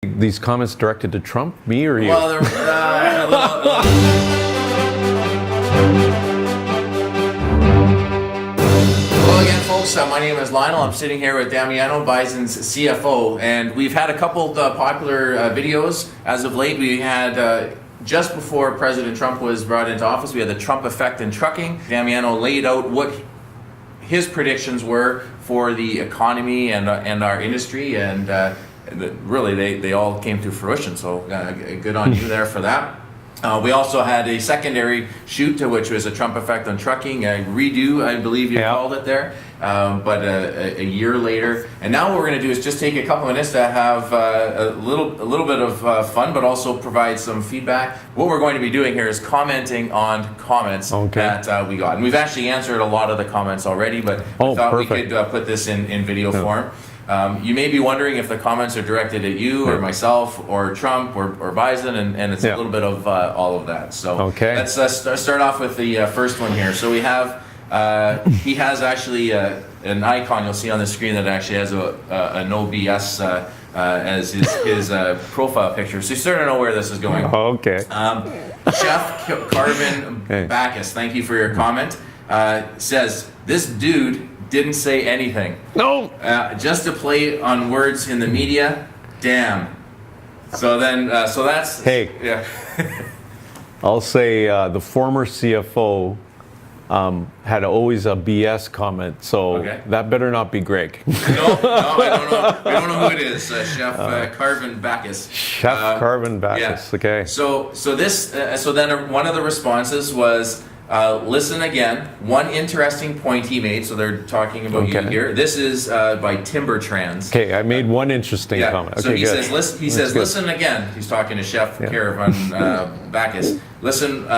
These comments directed to Trump, me, or you? Well, Hello again, folks. My name is Lionel. I'm sitting here with Damiano, Bison's CFO, and we've had a couple of popular videos as of late. We had just before President Trump was brought into office, we had the Trump effect in trucking. Damiano laid out what his predictions were for the economy and our industry, and really they all came to fruition, so good on you there for that. We also had a secondary shoot, which was a Trump effect on trucking, a redo, I believe you called it there, but a year later. And now what we're going to do is just take a couple minutes to have a little bit of fun, but also provide some feedback. What we're going to be doing here is commenting on comments that we got. And we've actually answered a lot of the comments already, but I thought we could put this in video form. You may be wondering if the comments are directed at you or myself or Trump or Bison, and it's a little bit of all of that. So let's start off with the first one here. So we have, he has actually an icon you'll see on the screen that actually has a no BS as his profile picture. So you sort of know where this is going. Chef Carvin Bacchus, thank you for your comment, says, this dude didn't say anything. No. Just to play on words in the media. Damn. So then, so that's. Hey. Yeah. I'll say the former CFO had always a BS comment, so that better not be Greg. No, I don't know. We don't know who it is. Chef Carvin Bacchus. Chef Carvin Bacchus. Yeah. Okay. So then one of the responses was. Listen again. One interesting point he made. So they're talking about you here. This is by Timber Trans. Okay, I made one interesting comment. So he says, listen again. He's talking to Chef Caravan Bacchus. Listen.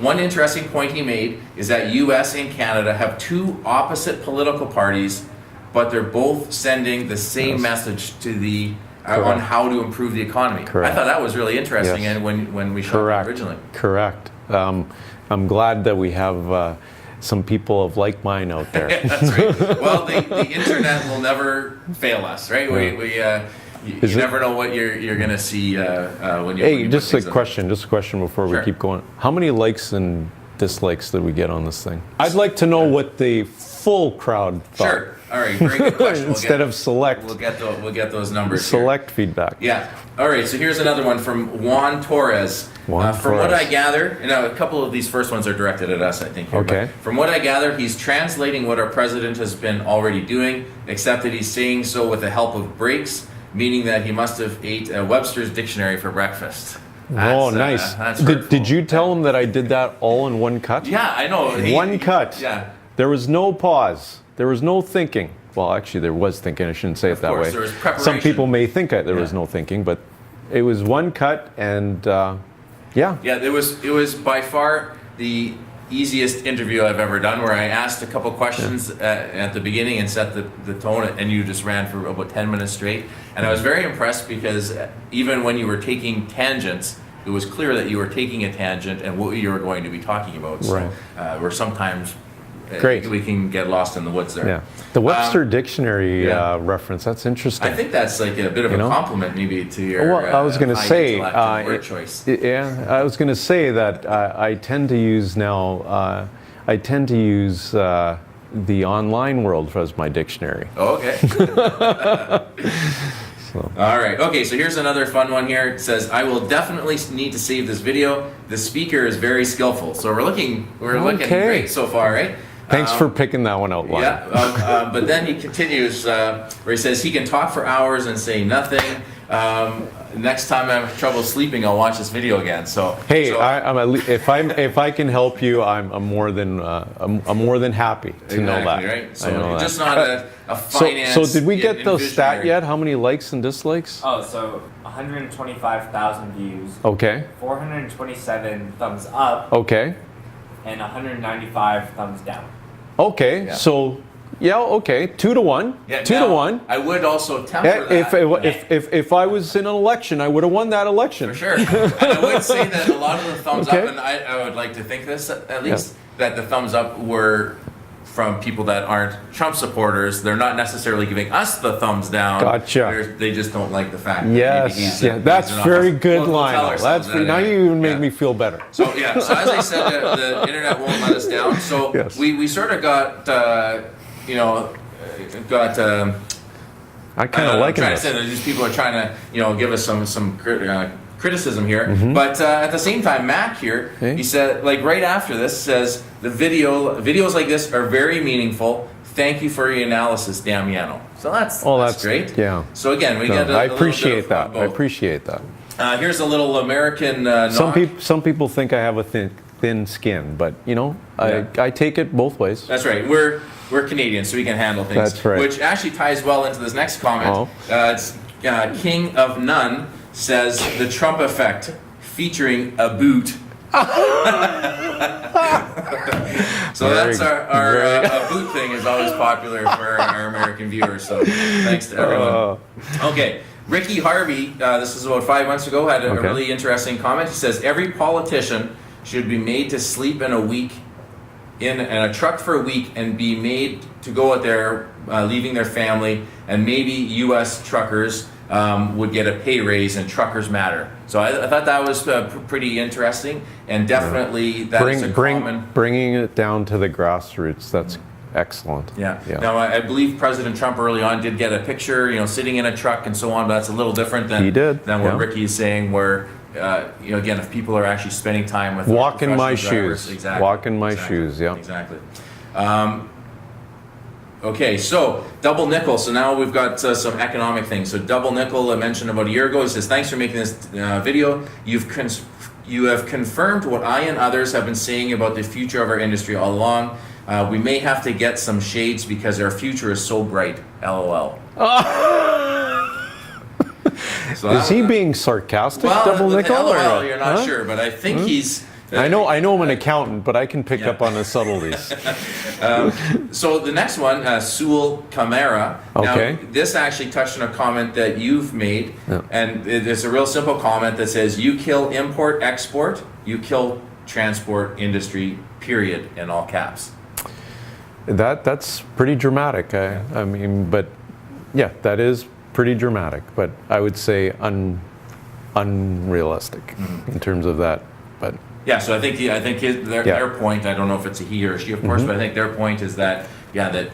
One interesting point he made is that U.S. and Canada have two opposite political parties, but they're both sending the same message to the on how to improve the economy. I thought that was really interesting, and when we shot it originally. Correct. I'm glad that we have some people of like mind out there. That's right. Well, the internet will never fail us, right? You never know what you're going to see when you. Hey, just a question before we keep going. How many likes and dislikes did we get on this thing? I'd like to know what the full crowd thought. Sure. All right. Very good question. Instead of select. We'll get those numbers. Select feedback. Yeah. All right. So here's another one from Juan Torres. From what I gather, a couple of these first ones are directed at us, I think. Here, but from what I gather, he's translating what our president has been already doing, except that he's saying so with the help of breaks, meaning that he must have ate a Webster's dictionary for breakfast. Nice. Did you tell him that I did that all in one cut? Yeah, I know. One cut. Yeah. There was no pause. There was no thinking. Well, actually, there was thinking. I shouldn't say it that way. There was preparation. Some people may think there was no thinking, but it was one cut, and it was by far the easiest interview I've ever done, where I asked a couple questions at the beginning and set the tone, and you just ran for about 10 minutes straight. And I was very impressed because even when you were taking tangents, it was clear that you were taking a tangent and what you were going to be talking about. So where sometimes we can get lost in the woods there. Yeah. The Webster Dictionary reference, that's interesting. I think that's like a bit of a compliment maybe to your I was going to say, word choice. I was going to say that I tend to use now, the online world as my dictionary. Oh, okay. All right. Okay, so here's another fun one here. It says, I will definitely need to save this video. The speaker is very skillful. So we're looking great so far, right? Thanks for picking that one out, Lon. Yeah, but then he continues where he says he can talk for hours and say nothing. Next time I have trouble sleeping, I'll watch this video again. So hey, if I can help you, I'm more than happy to know that. Right? So you're just not a finance. So did we get the stat yet? How many likes and dislikes? Oh, so 125,000 views. Okay. 427 thumbs up. Okay. And 195 thumbs down. Okay, so 2 to 1. Yeah, 2 to 1. I would also temper that. If I was in an election, I would have won that election. For sure. And I would say that a lot of the thumbs up, and I would like to think this at least, that the thumbs up were from people that aren't Trump supporters. They're not necessarily giving us the thumbs down. Gotcha. They just don't like the fact that Yes, maybe he's yeah, that's in very office. good, We'll tell Lionel. ourselves That's that now anyway. you even made Yeah. me feel better. So so as I said, the internet won't let us down. So Yes. we sort of got I kind of like trying it. to say that these people are trying to give us some criticism here, Mm-hmm. but at the same time, Mac here, he said, like right after this, says the videos like this are very meaningful. Thank you for your analysis, Damiano. So that's great. Yeah. So again, we So get. I appreciate that. I Both. appreciate that. Here's a little American. Some people think I have a thin skin, but I take it both ways. That's right. We're Canadian, so we can handle things. That's right. Which actually ties well into this next comment. Oh. It's King of None says the Trump effect featuring a boot. So that's our a boot thing is always popular for our American viewers. So thanks to everyone. Okay. Ricky Harvey, this is about 5 months ago, had a really interesting comment. He says every politician should be made to sleep in a truck for a week and be made to go out there, leaving their family, and maybe U.S. truckers would get a pay raise, and truckers matter. So I thought that was pretty interesting, and definitely that's a common. Bringing it down to the grassroots. That's excellent. Yeah. Now I believe President Trump early on did get a picture, sitting in a truck and so on, but that's a little different than what Ricky is saying, where. Again, if people are actually spending time with walk in my drivers, shoes, exactly. walk in my shoes, yeah, exactly. Okay, so double nickel. So now we've got some economic things. So double nickel, I mentioned about a year ago. He says, "Thanks for making this video. You have confirmed what I and others have been saying about the future of our industry all along. We may have to get some shades because our future is so bright." LOL. So is he being sarcastic, double nickel? LOL, you're not sure, but I think he's. I know I'm an accountant, but I can pick up on the subtleties. So the next one, Sewell Camara. Okay. Now, this actually touched on a comment that you've made, and it's a real simple comment that says, "You kill import, export, you kill transport industry, period," in all caps. That's pretty dramatic. I mean, but yeah, that is pretty dramatic, but I would say unrealistic in terms of that. But yeah, so I think their point. I don't know if it's a he or a she, of course, but I think their point is that that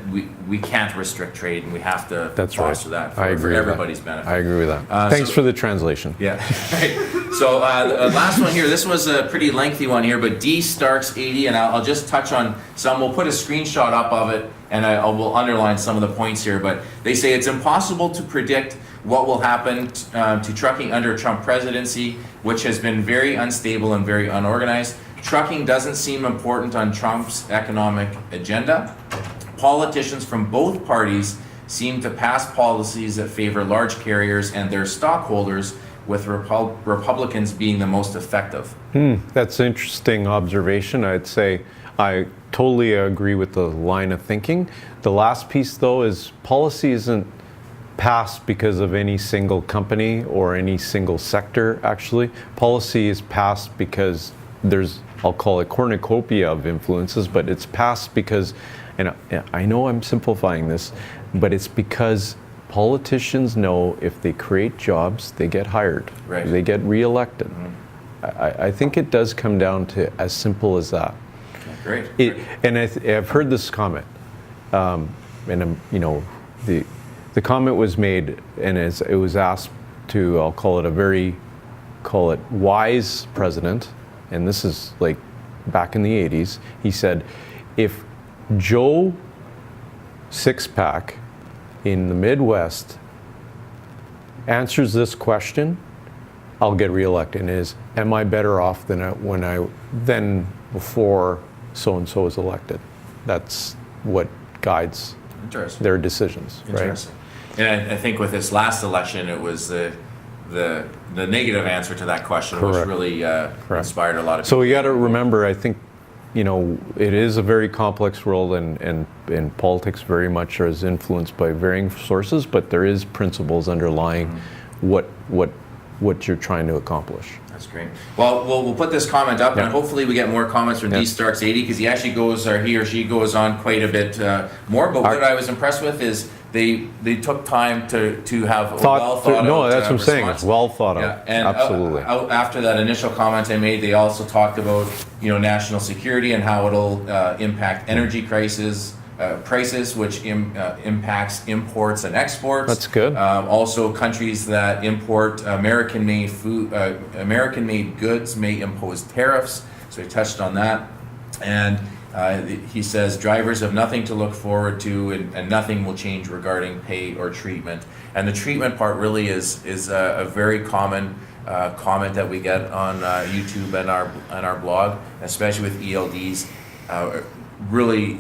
we can't restrict trade and we have to foster that for everybody's benefit. I agree with that. Thanks for the translation. Yeah. Right. So the last one here. This was a pretty lengthy one here, but D Starks 80, and I'll just touch on some. We'll put a screenshot up of it, and I will underline some of the points here. But they say it's impossible to predict what will happen to trucking under Trump presidency, which has been very unstable and very unorganized. Trucking doesn't seem important on Trump's economic agenda. Politicians from both parties seem to pass policies that favor large carriers and their stockholders, with Republicans being the most effective. That's an interesting observation. I'd say I totally agree with the line of thinking. The last piece, though, is policy isn't passed because of any single company or any single sector, actually. Policy is passed because there's, I'll call it cornucopia of influences, but it's passed because, and I know I'm simplifying this, but it's because politicians know if they create jobs, they get hired, they get reelected. I think it does come down to as simple as that. Great. And I've heard this comment, and the comment was made, and it was asked to, I'll call it wise president, and this is like back in the 80s. He said, if Joe Sixpack in the Midwest answers this question, I'll get reelected. And is, am I better off than before so-and-so was elected? That's what guides their decisions, right? And I think with this last election, it was the negative answer to that question, which really inspired a lot of people. So we got to remember, I think, it is a very complex world, and politics very much is influenced by varying sources, but there is principles underlying what what you're trying to accomplish. That's great. Well, we'll put this comment up, and hopefully we get more comments from D Starks 80, because he actually goes, or he or she goes on quite a bit more. But what I was impressed with is they took time to have a well thought out. No, that's what I'm response. saying. It's well thought out. Yeah, and absolutely. After that initial comment I made, they also talked about national security and how it'll impact energy prices, which impacts imports and exports. That's good. Also, countries that import American-made food, American-made goods may impose tariffs. So he touched on that, and he says drivers have nothing to look forward to, and nothing will change regarding pay or treatment. And the treatment part really is a very common comment that we get on YouTube and our blog, especially with ELDs. Really.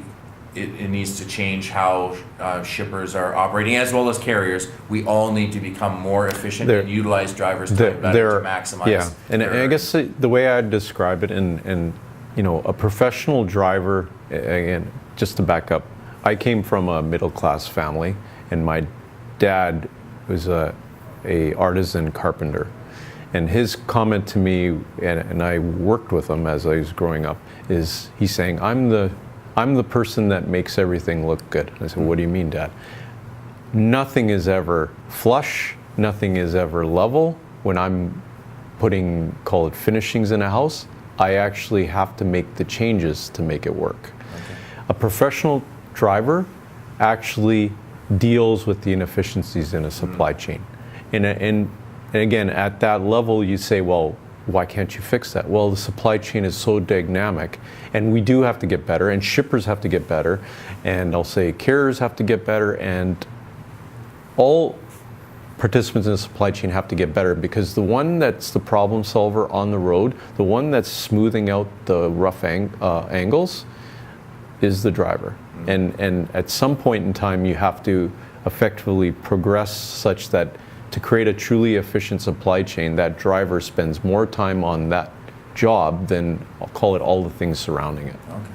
It needs to change how shippers are operating, as well as carriers. We all need to become more efficient and utilize drivers time better to maximize. Yeah, and I guess the way I'd describe it, and a professional driver, again, just to back up, I came from a middle class family, and my dad was a artisan carpenter. And his comment to me, and I worked with him as I was growing up, is he's saying, I'm the person that makes everything look good. I said, what do you mean, Dad? Nothing is ever flush, nothing is ever level. When I'm putting, call it finishings in a house, I actually have to make the changes to make it work. Okay. A professional driver actually deals with the inefficiencies in a supply chain. And again, at that level, you say, well, why can't you fix that? Well, the supply chain is so dynamic, and we do have to get better, and shippers have to get better, and I'll say carriers have to get better, and all participants in the supply chain have to get better, because the one that's the problem solver on the road, the one that's smoothing out the rough angles, is the driver. And at some point in time, you have to effectively progress such that to create a truly efficient supply chain, that driver spends more time on that job than, I'll call it, all the things surrounding it. Okay.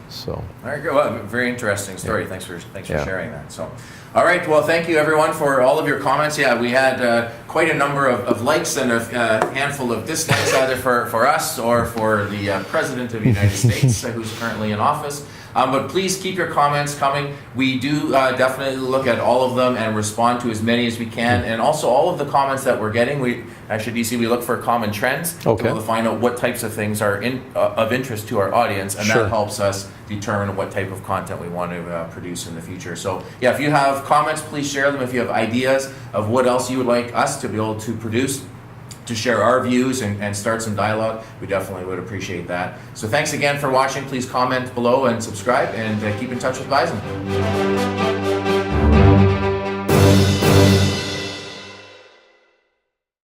So. All right, good. Well, very interesting story. Yeah. Thanks for sharing that. So, all right. Well, thank you everyone for all of your comments. Yeah, we had quite a number of likes and a handful of dislikes, either for us or for the President of the United States, who's currently in office. But please keep your comments coming. We do definitely look at all of them and respond to as many as we can. And also all of the comments that we're getting, we look for common trends to be able to find out what types of things are of interest to our audience, and that helps us determine what type of content we want to produce in the future. So yeah, if you have comments, please share them. If you have ideas of what else you would like us to be able to produce, to share our views and start some dialogue, we definitely would appreciate that. So thanks again for watching. Please comment below and subscribe, and keep in touch with Bison.